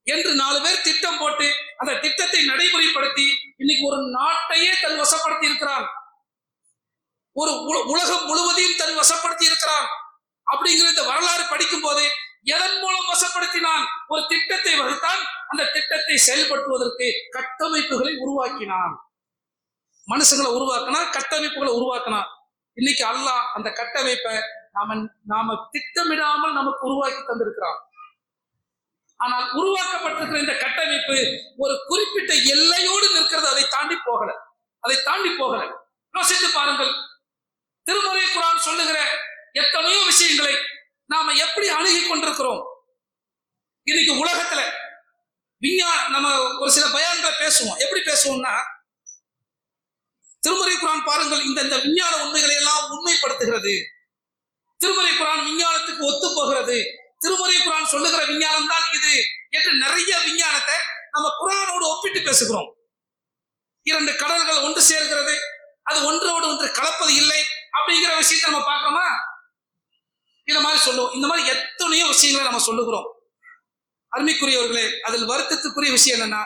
S1: என்று 4 பேர் திட்டம் போட்டு அந்த திட்டத்தை நடைமுறைப்படுத்தி இன்னைக்கு ஒரு நாட்டையே தன் வசப்படுத்தி இருக்கிறான், ஒரு உலகம் முழுவதையும் தன் வசப்படுத்தி இருக்கிறான். அப்படிங்கிற இந்த வரலாறு படிக்கும் போது எதன் மூலம் வசப்படுத்தினான்? ஒரு திட்டத்தை வகுத்தான், அந்த திட்டத்தை செயல்படுத்துவதற்கு கட்டமைப்புகளை உருவாக்கினான். மனுஷங்களை உருவாக்கினா, கட்டமைப்புகளை உருவாக்கினான். இன்னைக்கு அல்லாஹ் அந்த கட்டமைப்பை நாம திட்டமிடாமல் நமக்கு உருவாக்கி தந்திருக்கிறான். ஆனால் உருவாக்கப்பட்டிருக்கிற இந்த கட்டமைப்பு ஒரு குறிப்பிட்ட எல்லையோடு நிற்கிறது, அதை தாண்டி போகல. யோசித்து பாருங்கள், திருமறை குர்ஆன் சொல்லுகிற எத்தனையோ விஷயங்களை நாம எப்படி அணுகி கொண்டிருக்கிறோம். இன்னைக்கு உலகத்துல நம்ம ஒரு சில பயான்களை பேசுவோம். எப்படி பேசுவோம்னா, திருமறை குர்ஆன் பாருங்கள், இந்த விஞ்ஞான உண்மைகளை எல்லாம் உண்மைப்படுத்துகிறது. திருமறை குர்ஆன் விஞ்ஞானத்துக்கு ஒத்து போகிறது. திருமறை குர்ஆன் சொல்லுகிற விஞ்ஞானம் தான் இது என்று நிறைய விஞ்ஞானத்தை நம்ம குர்ஆனோடு ஒப்பிட்டு பேசுகிறோம். 2 கடல்கள் ஒன்று சேர்கிறது, அது ஒன்றோடு ஒன்று கலப்பது இல்லை அப்படிங்கிற விஷயத்தை நம்ம பார்க்கணுமா? இந்த மாதிரி சொல்லுவோம். இந்த மாதிரி எத்தனையோ விஷயங்களை நம்ம சொல்லுகிறோம். அருமைக்குரியவர்களே, அதில் வருத்தத்துக்குரிய விஷயம் என்னன்னா,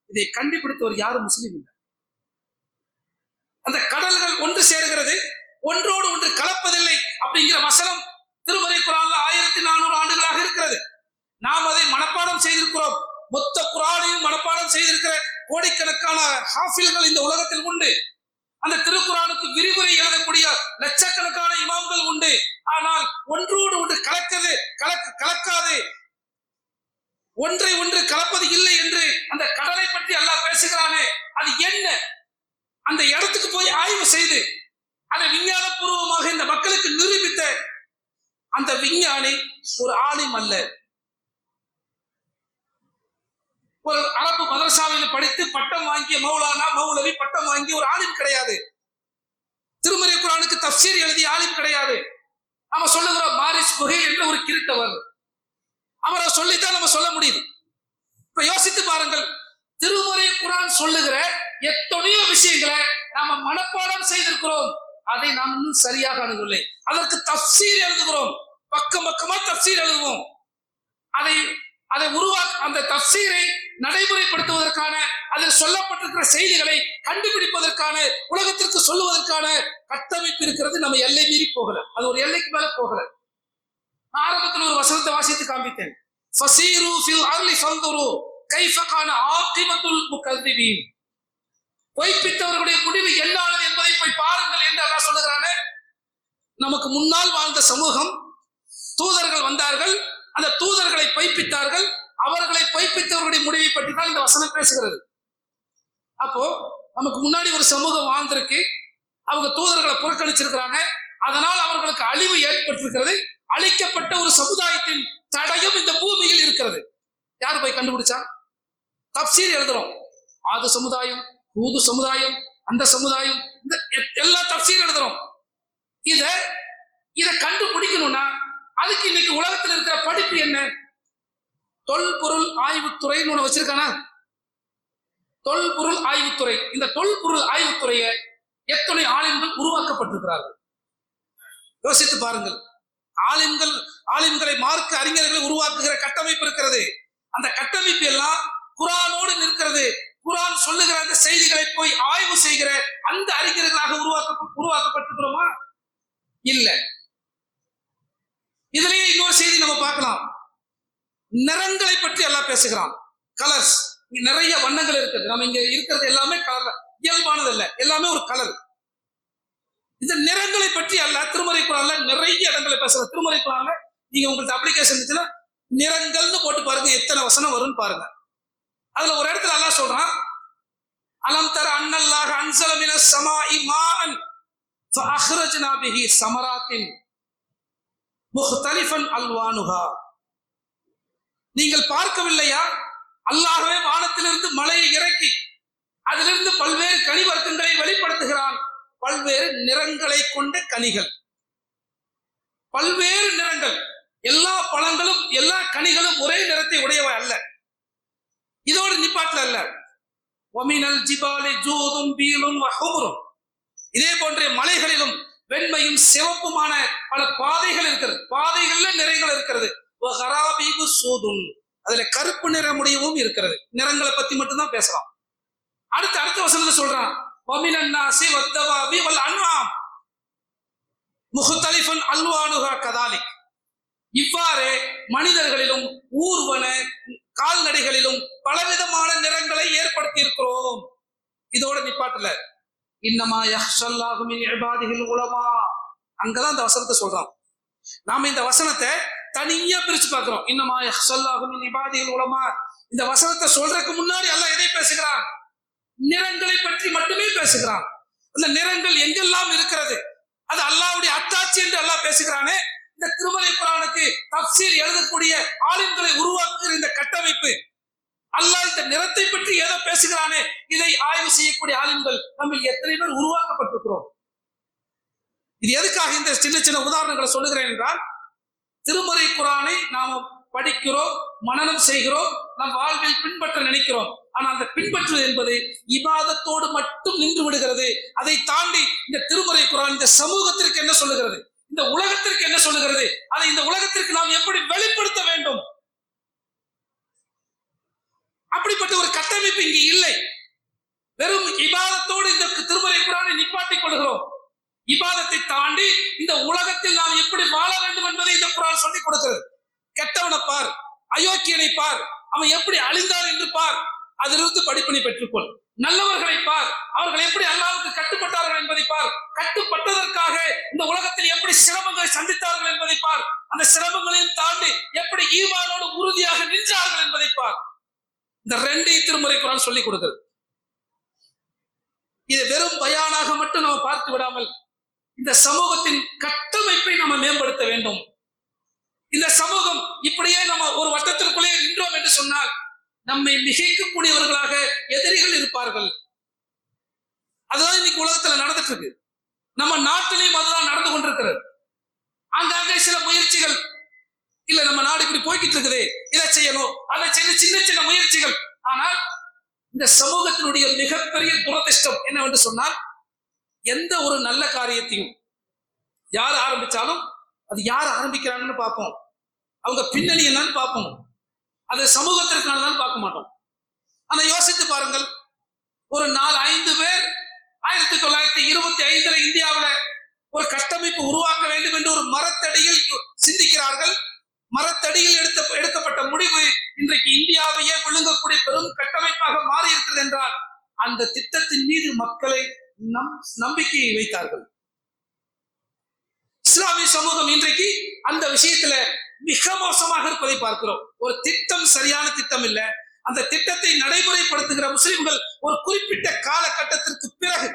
S1: இதை கண்டுபிடித்தவர் யாரும் முஸ்லீம் இல்லை. அந்த கடல்கள் ஒன்று சேர்கிறது, ஒன்றோடு ஒன்று கலப்பதில்லை அப்படிங்கிற வசனம் திருமறை குர்ஆன்ல 1400 ஆண்டுகளாக இருக்கிறது. நாம் அதை மனப்பாடம் செய்திருக்கிறோம். மொத்த குர்ஆனையும் மனப்பாடம் செய்திருக்கிற கோடிக்கணக்கான ஹாஃபில்கள் இந்த உலகத்தில் உண்டு. அந்த திருக்குர்ஆனுக்கு விரிவுரை எழுதக்கூடிய லட்சக்கணக்கான இமாம்கள் உண்டு. ஆனால் ஒன்றோடு ஒன்று கலக்காது, ஒன்றை ஒன்று கலப்பது இல்லை என்று அந்த கடலை பற்றி அல்லாஹ் பேசுகிறானே, அது என்ன? அந்த இடத்துக்கு போய் ஆய்வு செய்து அதை விஞ்ஞானபூர்வமாக இந்த மக்களுக்கு நிரூபித்த அந்த விஞ்ஞானி ஒரு ஆலிம் அல்ல. ஒரு அரபு மதரசாவில் படித்து பட்டம் வாங்கிய மௌலானா, மௌலவி பட்டம் வாங்கிய ஒரு ஆலிம் கிடையாது. திருமறை குர்ஆனுக்கு தஃப்சீர் எழுதிய ஆலிம் கிடையாது. நம்ம சொல்லுகிறோம் மாரிஸ் புகை என்ற ஒரு கிறித்தவர், அவரை சொல்லித்தான் நம்ம சொல்ல முடியுது. இப்ப யோசித்து பாருங்கள், திருமறை குர்ஆன் சொல்லுகிற எத்தனையோ விஷயங்களை நாம மனப்பாடம் செய்திருக்கிறோம், அதை நாம் இன்னும் சரியாக அணுகவில்லை. அதற்கு தஃப்சீர் எழுதுகிறோம், பக்கம் பக்கமா தஃப்சீர் எழுதுவோம். அதை அதை அந்த தஃப்சீரை நடைமுறைப்படுத்துவதற்கான, அதில் சொல்லப்பட்டிருக்கிற செய்திகளை கண்டுபிடிப்பதற்கான, உலகத்திற்கு சொல்லுவதற்கான கட்டமைப்பு இருக்கிறது. நம்ம எல்லை மீறி போகல, அது ஒரு எல்லைக்கு மேல போகல. ஆரம்பத்தில் ஒரு வசனத்தை வாசித்து காண்பித்தேன். ஃபஸீரு ஃபில் அர்லி ஃபன்துரு கைஃப கான ஆகிபத்துல் முகذிபீன். பொய்ப்பித்தவர்களுடைய முடிவு என்னானது என்பதை போய் பாருங்கள் என்று அல்லாஹ் சொல்லுகிறானே. நமக்கு முன்னால் வாழ்ந்த சமூகம், தூதர்கள் வந்தார்கள், அந்த தூதர்களை பொய்ப்பித்தார்கள், அவர்களை பொய்ப்பித்தவர்களுடைய முடிவை பற்றி தான் இந்த வசனம் பேசுகிறது. அப்போ நமக்கு முன்னாடி ஒரு சமூகம் வாழ்ந்திருக்கு, அவங்க தூதர்களை புறக்கணிச்சிருக்கிறாங்க, அதனால் அவர்களுக்கு அழிவு ஏற்பட்டிருக்கிறது. அழிக்கப்பட்ட ஒரு சமுதாயத்தின் தடயம் இந்த பூமியில் இருக்கிறது. யார் போய் கண்டுபிடிச்சா? தஃப்சீர் எழுதுறோம். ஆது சமுதாயம், ஹூது சமுதாயம், அந்த சமுதாயம், இந்த எல்லா தஃப்சீர் எழுதுறோம். இத கண்டுபிடிக்கணும்னா அதுக்கு இன்னைக்கு உலகத்தில் இருக்கிற படிப்பு என்ன? தொல்பொருள் ஆய்வுத்துறைன்னு ஒண்ணு வச்சிருக்கானா? தொல்பொருள் ஆய்வுத்துறை. இந்த தொல்பொருள் ஆய்வுத்துறையை எத்தனை ஆலிம்கள் உருவாக்கப்பட்டிருக்கிறார்கள் யோசித்து பாருங்கள். ஆலிம்களை மார்க்க அறிஞர்களை உருவாக்குகிற கட்டமைப்பு இருக்கிறது. அந்த கட்டமைப்பு எல்லாம் குர்ஆனோடு நிற்கிறது. குர்ஆன் சொல்லுகிற அந்த செய்திகளை போய் ஆய்வு செய்கிற அந்த அறிஞர்களாக உருவாக்கப்பட்டிருக்கிறோமா? இல்ல. இதுலயே இன்னொரு செய்தி நம்ம பார்க்கலாம். நிறங்களை பற்றி எல்லாம் பேசுகிறான். கலர்ஸ், நிறைய வண்ணங்கள் இருக்குது. நம்ம இங்க இருக்கிறது எல்லாமே கலர், இயல்பானது இல்ல, எல்லாமே ஒரு கலர். இந்த நிறங்களை பற்றி அல்ல திருமறை குர்ஆன்ல நிறைய இடங்களை பேசுற. திருமறை குர்ஆன்ல நீங்க உங்களுக்கு அப்ளிகேஷன் இருந்துச்சுன்னா நிறங்கள்னு போட்டு பாருங்க, எத்தனை வசனம் வரும்னு பாருங்க. அதுல ஒரு இடத்துல அல்லாஹ் சொல்றான், அலம் தர அன்னல்லாஹ அன்ஸல மினஸ் ஸமாஇ மாஅன் ஃபஅக்ரஜ்னா பிஹி ஸமராத்தின் முக்தலிஃபன் அல்வானுஹா. நீங்கள் பார்க்கவில்லையா, அல்லாஹ்வே வானத்திலிருந்து மழையை இறக்கி அதிலிருந்து பல்வேறு கனி வர்க்கங்களை வெளிப்படுத்துகிறான். பல்வேறு நிறங்களை கொண்ட கனிகள், பல்வேறு நிறங்கள். எல்லா பழங்களும் எல்லா கனிகளும் ஒரே நிறத்தை உடையவை அல்ல. இதோடு நிப்பாட்டல அல்ல. வமினல் ஜிபாலி ஜூதும் பீலும் வஹுமுரும். இதே போன்ற மலைகளிலும் வெண்மையும் சிவப்புமான பல பாதைகள் இருக்கிறது. பாதைகள்ல நிறைகள் இருக்கிறது. வஹராபீபு சூதும், அதுல கருப்பு நிறமுடையவும் இருக்கிறது. நிறங்களை பத்தி மட்டும்தான் பேசலாம். அடுத்த வசனத்தை சொல்றான், வமினன் நாசி வத்தவாபி வல் அன்ஆம் முக்தலிஃபன் அல்வானுஹா கதாலிக். இவ்வாறே மனிதர்களிலும் ஊர்வன கால்நடைகளிலும் பலவிதமான நிறங்களை ஏற்படுத்தி இருக்கிறோம். இதோட நிப்பாட்டல. இன்னமா யஹ்ஷல்லாஹு மின் இபாதிஹில் உலமா. அங்கதான் இந்த வசனத்தை சொல்றான். நாம இந்த வசனத்தை தனியா பிரிச்சு பார்க்கிறோம். இன்னமா யஹ்ஷல்லாஹு மின் இபாதிஹில் உலமா. இந்த வசனத்தை சொல்றதுக்கு முன்னாடி அல்லாஹ் எதை பேசுகிறான்? நிறங்களை பற்றி மட்டுமே பேசுகிறான். அந்த நிறங்கள் எங்கெல்லாம் இருக்கிறது, அது அல்லாஹ்வுடைய அத்தாட்சி என்று அல்லாஹ் பேசுகிறானே. இந்த திருமறை குர்ஆனுக்கு தஃப்சீர் எழுதக்கூடிய ஆலிம்களை உருவாக்குகிற இந்த கட்டமைப்பு, அல்லாஹ் இந்த நிறத்தை பற்றி ஏதோ பேசுகிறானே, இதை ஆய்வு செய்யக்கூடிய ஆலிம்கள் நம்ம எத்தனை பேர் உருவாக்கப்பட்டிருக்கிறோம்? இது எதுக்காக இந்த சின்ன சின்ன உதாரணங்களை சொல்லுகிறேன் என்றால், திருமறை குர்ஆனை நாம படிக்கிறோம், மனனம் செய்கிறோம், நம் வாழ்வில் பின்பற்ற நினைக்கிறோம். ஆனால் அந்த பின்பற்றுவது என்பது இபாதத்தோடு மட்டும் நின்று விடுகிறது. அதை தாண்டி இந்த திருமறை குர்ஆன் இந்த சமூகத்திற்கு என்ன சொல்லுகிறது, இந்த உலகத்திற்கு என்ன சொல்லுகிறது, அதை இந்த உலகத்திற்கு நாம் எப்படி வெளிப்படுத்த வேண்டும், அப்படிப்பட்ட ஒரு கட்டமைப்பு இங்கு இல்லை. வெறும் இபாதத்தோடு இந்த திருமறை குர்ஆனை நிப்பாட்டிக் கொள்கிறோம். இபாதத்தை தாண்டி இந்த உலகத்தில் நாம் எப்படி வாழ வேண்டும் என்பதை இந்த குர்ஆன் சொல்லிக் கொடுக்கிறது. கெட்டவனை பார், அயோக்கியனை பார், அவன் எப்படி அழிந்தான் என்று பார், அதிலிருந்து படிப்பினை பெற்றுக்கொள். நல்லவர்களை பார், அவர்கள் எப்படி அல்லாஹ்வுக்கு கட்டுப்பட்டார்கள் என்பதை பார். கட்டுப்பட்டதற்காக இந்த உலகத்தில் எப்படி சிரமங்களை சந்தித்தார்கள் என்பதை பார். அந்த சிரமங்களையும் தாண்டி எப்படி ஈமானோடு உறுதியாக நின்றார்கள் என்பதை பார். இந்த ரெண்டையும் திருமறை குர்ஆன் சொல்லிக் கொடுக்கிறது. இதை வெறும் பயானாக மட்டும் நம்ம பார்த்து விடாமல் இந்த சமூகத்தின் கட்டமைப்பை நம்ம மேம்படுத்த வேண்டும். இந்த சமூகம் இப்படியே நம்ம ஒரு வட்டத்திற்குள்ளே நின்றோம் என்று சொன்னால் நம்மை மிகைக்கக்கூடியவர்களாக எதிரிகள் இருப்பார்கள். அதுதான் இன்னைக்கு உலகத்துல நடந்துட்டு இருக்கு. நம்ம நாட்டிலையும் அதுதான் நடந்து கொண்டிருக்கிறது. அங்கங்கே சில முயற்சிகள், இல்ல நம்ம நாடு இப்படி போய்கிட்டு இருக்குது, இதை செய்யணும், அதை செய்ய சின்ன சின்ன முயற்சிகள். ஆனால் இந்த சமூகத்தினுடைய மிகப்பெரிய துரதிஷ்டம் என்னவென்று சொன்னால், எந்த ஒரு நல்ல காரியத்தையும் யார் ஆரம்பிச்சாலும் அது யார் ஆரம்பிக்கிறாங்கன்னு பார்ப்போம், அவங்க பின்னணி என்னன்னு பார்ப்போம், அது சமூகத்திற்கானதான் பார்க்க மாட்டோம். ஆனா யோசித்து பாருங்கள், ஒரு 4-5 பேர் 1925 இந்தியாவில் ஒரு கட்டமைப்பு உருவாக்க வேண்டும் என்று ஒரு மரத்தடியில் சிந்திக்கிறார்கள். மரத்தடியில் எடுக்கப்பட்ட முடிவு இன்றைக்கு இந்தியாவையே விழுங்கக்கூடிய பெரும் கட்டமைப்பாக மாறி இருக்கிறது என்றால், அந்த திட்டத்தின் மீது மக்களை நம்பிக்கையை வைத்தார்கள். இஸ்லாமிய சமூகம் இன்றைக்கு அந்த விஷயத்துல மிக மோசமாக இருப்பதை பார்க்கிறோம். ஒரு திட்டம் சரியான திட்டம் இல்லை. அந்த திட்டத்தை நடைமுறைப்படுத்துகிற முஸ்லிம்கள் ஒரு குறிப்பிட்ட காலகட்டத்திற்கு பிறகு,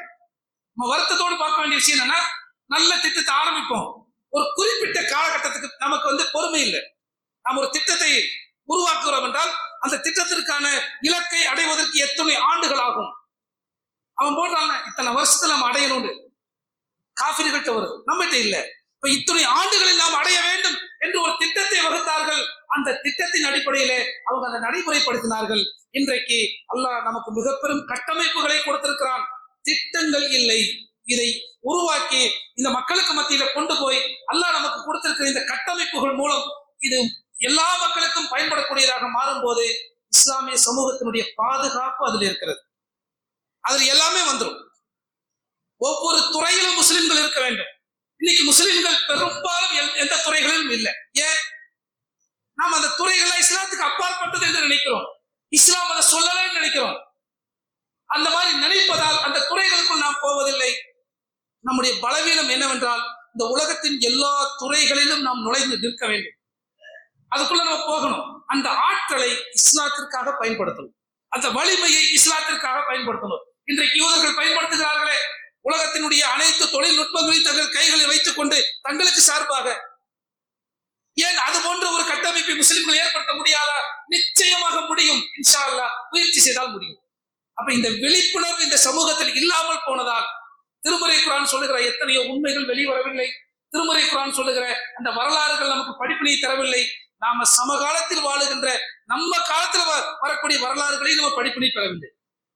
S1: நம்ம வருத்தத்தோடு பார்க்க வேண்டிய விஷயம் என்னன்னா, நல்ல திட்டத்தை ஆரம்பிப்போம், ஒரு குறிப்பிட்ட காலகட்டத்துக்கு நமக்கு பொறுமை இல்லை. நாம் ஒரு திட்டத்தை உருவாக்குகிறோம் என்றால் அந்த திட்டத்திற்கான இலக்கை அடைவதற்கு எத்தனை ஆண்டுகள் ஆகும். அவன் போடுறாங்க, இத்தனை வருஷத்துல நம்ம அடையணும், காஃபிர்கள்ட்ட வருது, நம்மகிட்ட இல்லை. இப்ப இத்தனை ஆண்டுகளில் நாம் அடைய வேண்டும் என்று ஒரு திட்டத்தை வகுத்தார்கள். அந்த திட்டத்தின் அடிப்படையிலே அவங்க அதை நடைமுறைப்படுத்தினார்கள். இன்றைக்கு அல்லாஹ் நமக்கு மிக பெரும் கட்டமைப்புகளை கொடுத்திருக்கிறான். திட்டங்கள் இல்லை, இதை உருவாக்கி இந்த மக்களுக்கு மத்தியில கொண்டு போய் அல்லாஹ் நமக்கு கொடுத்திருக்கிற இந்த கட்டமைப்புகள் மூலம் இது எல்லா மக்களுக்கும் பயன்படக்கூடியதாக மாறும் போது இஸ்லாமிய சமூகத்தினுடைய பாதுகாப்பு அதில் இருக்கிறது. அதில் எல்லாமே வந்துடும். ஒவ்வொரு துறையிலும் முஸ்லிம்கள் இருக்க வேண்டும். இன்னைக்கு முஸ்லிம்கள் பெரும்பாலும் எந்த துறைகளிலும் இல்லை. ஏன்? நாம் அந்த துறைகளை இஸ்லாத்துக்கு அப்பாற்பட்டது என்று நினைக்கிறோம். இஸ்லாம் அதை சொல்லலன்னு நினைக்கிறோம். அந்த மாதிரி நினைப்பதால் அந்த துறைகளுக்குள் நாம் போவதில்லை. நம்முடைய பலவீனம் என்னவென்றால், இந்த உலகத்தின் எல்லா துறைகளிலும் நாம் நுழைந்து நிற்க வேண்டும். அதுக்குள்ள நம்ம போகணும். அந்த ஆற்றலை இஸ்லாத்திற்காக பயன்படுத்தணும். அந்த வலிமையை இஸ்லாத்திற்காக பயன்படுத்தணும். இன்றைக்கு யூதர்கள் பயன்படுத்துகிறார்களே, உலகத்தினுடைய அனைத்து தொழில்நுட்பங்களையும் தங்கள் கைகளில் வைத்துக் கொண்டு தங்களுக்கு சார்பாக. ஏன் அது போன்ற ஒரு கட்டமைப்பை முஸ்லிம்கள் ஏற்படுத்த முடியாதா? நிச்சயமாக முடியும். இன்ஷா அல்லாஹ் முயற்சி செய்தால் முடியும். அப்ப இந்த விழிப்புணர்வு இந்த சமூகத்தில் இல்லாமல் போனதால் திருமறை குர்ஆன் சொல்லுகிற எத்தனையோ உண்மைகள் வெளிவரவில்லை. திருமறை குர்ஆன் சொல்லுகிற அந்த வரலாறுகள் நமக்கு படிப்பினை தரவில்லை. நாம சமகாலத்தில் வாழுகின்ற நம்ம காலத்துல வரக்கூடிய வரலாறுகளை நம்ம படிப்பினை பெறவில்லை.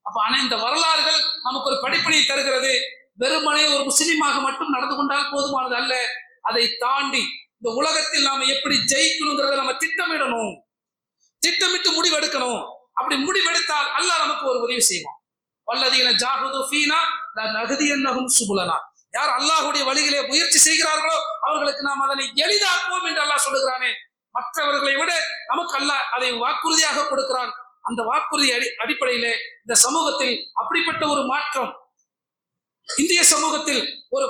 S1: அப்ப ஆனா இந்த வரலாறுகள் நமக்கு ஒரு படிப்பினை தருகிறது. வெறுமனே ஒரு முஸ்லீமாக மட்டும் நடந்து கொண்டால் போதுமானது அல்ல. அதை தாண்டி இந்த உலகத்தில் நாம எப்படி ஜெயிக்கணுங்கிறத நம்ம திட்டமிடணும், திட்டமிட்டு முடிவெடுக்கணும். அப்படி முடிவெடுத்தால் அல்லாஹ் நமக்கு ஒரு உதவி செய்வான். வல்லதீன ஜாஹது ஃபீனா லநஹ்தியன்னஹும் சுபுலனா. யார் அல்லாஹ்வுடைய வழியிலே முயற்சி செய்கிறார்களோ அவர்களுக்கு நாம் அதனை எளிதாக்குவோம் என்று அல்லாஹ் சொல்லுகிறானே. மற்றவர்களை விட நமக்கு அல்லாஹ் அதை வாக்குறுதியாக கொடுக்கிறான். அந்த வாக்குறுதி அடிப்படையிலே இந்த சமூகத்தில் அப்படிப்பட்ட ஒரு மாற்றம், இந்திய சமூகத்தில் ஒரு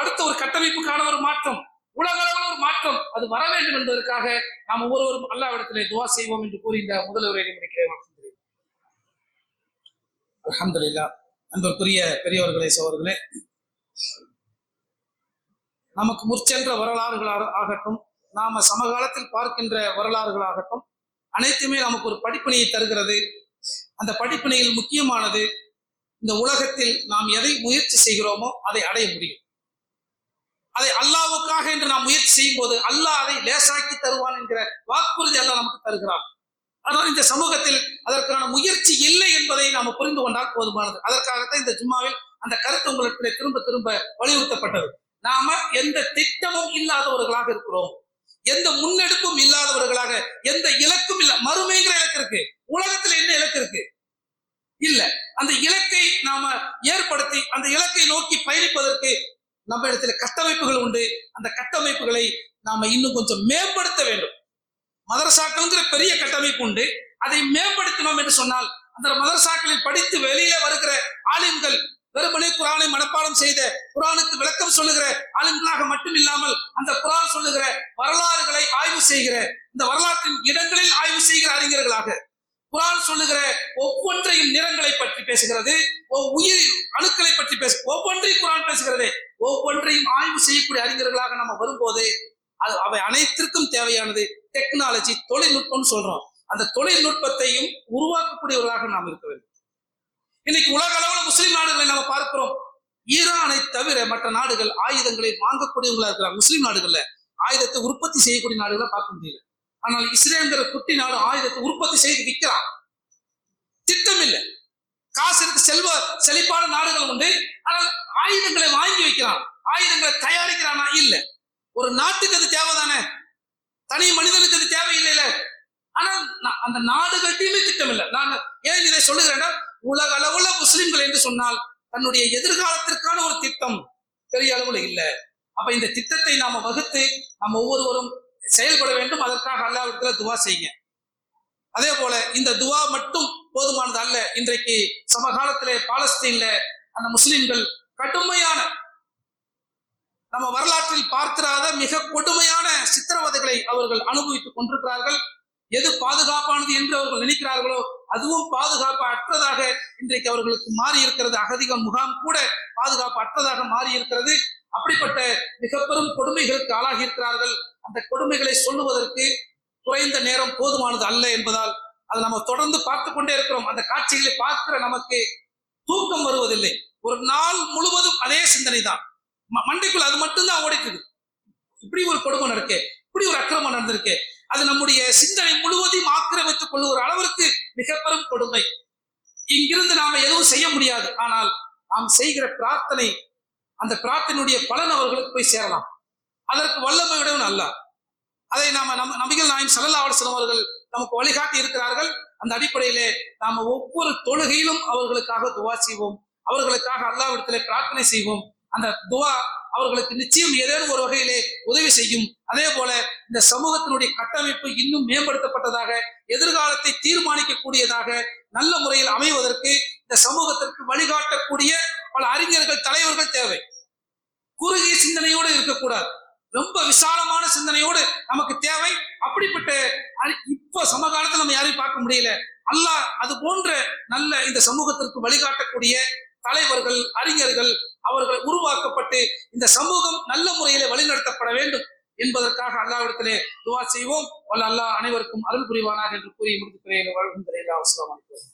S1: அடுத்த ஒரு கட்டமைப்புக்கான ஒரு மாற்றம், உலக அளவில் ஒரு மாற்றம் அது வர வேண்டும் என்பதற்காக நாம் ஒவ்வொருவரும் அல்லாஹ்விடத்திலே துஆ செய்வோம் என்று கூறி இந்த முதல் உரையை முடிக்கிறேன். அல்ஹம்துலில்லாஹ். அன்புக்குரிய பெரியவர்களே, சகோதரர்களே, நமக்கு முற்சென்ற வரலாறுகள் ஆகட்டும், நாம சமகாலத்தில் பார்க்கின்ற வரலாறுகள் ஆகட்டும், அனைத்துமே நமக்கு ஒரு படிப்பினையை தருகிறது. அந்த படிப்பினையில் முக்கியமானது, இந்த உலகத்தில் நாம் எதை முயற்சி செய்கிறோமோ அதை அடைய முடியும். அதை அல்லாஹ்வுக்காக என்று நாம் முயற்சி செய்யும் போது அல்லாஹ் அதை லேசாக்கி தருவான் என்கிற வாக்குறுதி அல்லாஹ் நமக்கு தருகிறான். ஆனால் இந்த சமூகத்தில் அதற்கான முயற்சி இல்லை என்பதை நாம் புரிந்து கொண்டால் போதுமானது. அதற்காகத்தான் இந்த ஜும்மாவில் அந்த கருத்து உங்களுக்கு திரும்ப திரும்ப வலியுறுத்தப்பட்டது. நாம எந்த திட்டமும் இல்லாதவர்களாக இருக்கிறோம், எந்த முன்னெடுப்பும் இல்லாதவர்களாக, எந்த இலக்கும் இல்ல. மறுமைங்கிற இலக்கு இருக்கு, உலகத்துல என்ன இலக்கு இருக்கு? இல்ல. அந்த இலக்கை நாம ஏற்படுத்தி அந்த இலக்கை நோக்கி பயணிப்பதற்கு நம்ம இடத்துல கட்டமைப்புகள் உண்டு. அந்த கட்டமைப்புகளை நாம இன்னும் கொஞ்சம் மேம்படுத்த வேண்டும். மதரசாக்கள்ங்கிற பெரிய கட்டமைப்பு உண்டு, அதை மேம்படுத்தினோம் என்று சொன்னால் அந்த மதரசாக்களில் படித்து வெளியில வருகிற ஆலிம்கள் வெறுமனே குர்ஆனை மனப்பாடம் செய்த, குர்ஆனுக்கு விளக்கம் சொல்லுகிற ஆலிம்களாக மட்டும் இல்லாமல் அந்த குர்ஆன் சொல்லுகிற வரலாறுகளை ஆய்வு செய்கிற, இந்த வரலாற்றின் இடங்களில் ஆய்வு செய்கிற அறிஞர்களாக, குர்ஆன் சொல்லுகிற ஒவ்வொன்றையும் நிறங்களை பற்றி பேசுகிறது, உயிர் அணுக்களை பற்றி ஒவ்வொன்றையும் குர்ஆன் பேசுகிறது, ஒவ்வொன்றையும் ஆய்வு செய்யக்கூடிய அறிஞர்களாக நம்ம வரும்போது அவை அனைத்திற்கும் தேவையானது டெக்னாலஜி, தொழில்நுட்பம் சொல்றோம். அந்த தொழில்நுட்பத்தையும் உருவாக்கக்கூடியவர்களாக நாம் இருக்க வேண்டும். இன்னைக்கு உலக அளவில் முஸ்லிம் நாடுகளை நம்ம பார்க்கிறோம். ஈரானை தவிர மற்ற நாடுகள் ஆயுதங்களை வாங்கக்கூடியவங்களா இருக்கிறாங்க. முஸ்லிம் நாடுகள்ல ஆயுதத்தை உற்பத்தி செய்யக்கூடிய நாடுகளை பார்க்க முடியல. ஆனால் இஸ்ரேல்ங்கிற குட்டி நாடு ஆயுதத்தை உற்பத்தி செய்து விற்கிறான். திட்டம் இல்லை. காசு இருக்கு, செழிப்பான நாடுகள் உண்டு. ஆனால் ஆயுதங்களை வாங்கி வைக்கிறான், ஆயுதங்களை தயாரிக்கிறானா? இல்ல. ஒரு நாட்டுக்கு அது தேவைதானே, தனி மனிதனுக்கு அது தேவையில்லை. ஆனால் அந்த நாடுகள்டையுமே திட்டம் இல்லை. நான் ஏன் இதை சொல்லுகிறேன்னா, உலக அளவுல முஸ்லிம்கள் என்று சொன்னால் தன்னுடைய எதிர்காலத்திற்கான ஒரு திட்டம் பெரிய அளவுல இல்லை. அப்ப இந்த திட்டத்தை நாம வகுத்து நம்ம ஒவ்வொருவரும் செயல்பட வேண்டும். அதற்காக அல்லாஹ்விடத்தில் துவா செய்யுங்க. அதே போல இந்த துவா மட்டும் போதுமானது அல்ல. இன்றைக்கு சமகாலத்திலே பாலஸ்தீன்ல அந்த முஸ்லிம்கள் கடுமையான, நம்ம வரலாற்றில் பார்த்திராத மிக கொடுமையான சித்திரவதைகளை அவர்கள் அனுபவித்துக் கொண்டிருக்கிறார்கள். எது பாதுகாப்பானது என்று அவர்கள் நினைக்கிறார்களோ அதுவும் பாதுகாப்பு அற்றதாக இன்றைக்கு அவர்களுக்கு மாறி இருக்கிறது. அகதிக முகாம் கூட பாதுகாப்பு அற்றதாக மாறி இருக்கிறது. அப்படிப்பட்ட மிக பெரும் கொடுமைகளுக்கு ஆளாகி இருக்கிறார்கள். அந்த கொடுமைகளை சொல்லுவதற்கு குறைந்த நேரம் போதுமானது அல்ல என்பதால் அதை நம்ம தொடர்ந்து பார்த்து கொண்டே இருக்கிறோம். அந்த காட்சிகளை பார்க்கிற நமக்கு தூக்கம் வருவதில்லை. ஒரு நாள் முழுவதும் அதே சிந்தனை தான் மண்டைக்குள்ள, அது மட்டும்தான் ஓடிக்குது. இப்படி ஒரு கொடுமை நடக்கே, இப்படி ஒரு அக்கிரமம் நடந்திருக்கு, அது நம்முடைய சிந்தனை முழுவதையும் ஆக்கிரமித்துக் கொள்ளுகிற அளவிற்கு மிக பெரும் கொடுமை. இங்கிருந்து நாம எதுவும் செய்ய முடியாது. ஆனால் நாம் செய்கிற பிரார்த்தனை, அந்த பிரார்த்தனையுடைய பலன் அவர்களுக்கு போய் சேரலாம். அதற்கு வல்லமையுடன் அல்லாஹ், அதை நாம நபிகள் நாயகம் ஸல்லல்லாஹு அலைஹி வஸல்லம் அவர்கள் நமக்கு வழிகாட்டி இருக்கிறார்கள். அந்த அடிப்படையிலே நாம ஒவ்வொரு தொழுகையிலும் அவர்களுக்காக துவா செய்வோம், அவர்களுக்காக அல்லாஹ்விடத்திலே பிரார்த்தனை செய்வோம். அந்த துவா அவர்களுக்கு நிச்சயம் ஏதேனும் ஒரு வகையிலே உதவி செய்யும். அதே போல இந்த சமூகத்தினுடைய கட்டமைப்பு இன்னும் மேம்படுத்தப்பட்டதாக, எதிர்காலத்தை தீர்மானிக்கக்கூடியதாக, நல்ல முறையில் அமைவதற்கு இந்த சமூகத்திற்கு வழிகாட்டக்கூடிய பல அறிஞர்கள், தலைவர்கள் தேவை. குறுகிய சிந்தனையோடு இருக்கக்கூடாது, ரொம்ப விசாலமான சிந்தனையோடு நமக்கு தேவை. அப்படிப்பட்ட இப்ப சமகாலத்தில் நம்ம யாரையும் பார்க்க முடியல. அல்லாஹ் அது போன்ற நல்ல இந்த சமூகத்திற்கு வழிகாட்டக்கூடிய தலைவர்கள், அறிஞர்கள் அவர்கள் உருவாக்கப்பட்டு இந்த சமூகம் நல்ல முறையிலே வழிநடத்தப்பட வேண்டும் என்பதற்காக அல்லாஹ்விடத்திலே துஆ செய்வோம். வல்ல அல்லாஹ் அனைவருக்கும் அருள் புரிவானாக என்று கூறி முடித்துக்கிறேன். வாழ்கின்றேன். அஸ்ஸலாமு அலைக்கும்.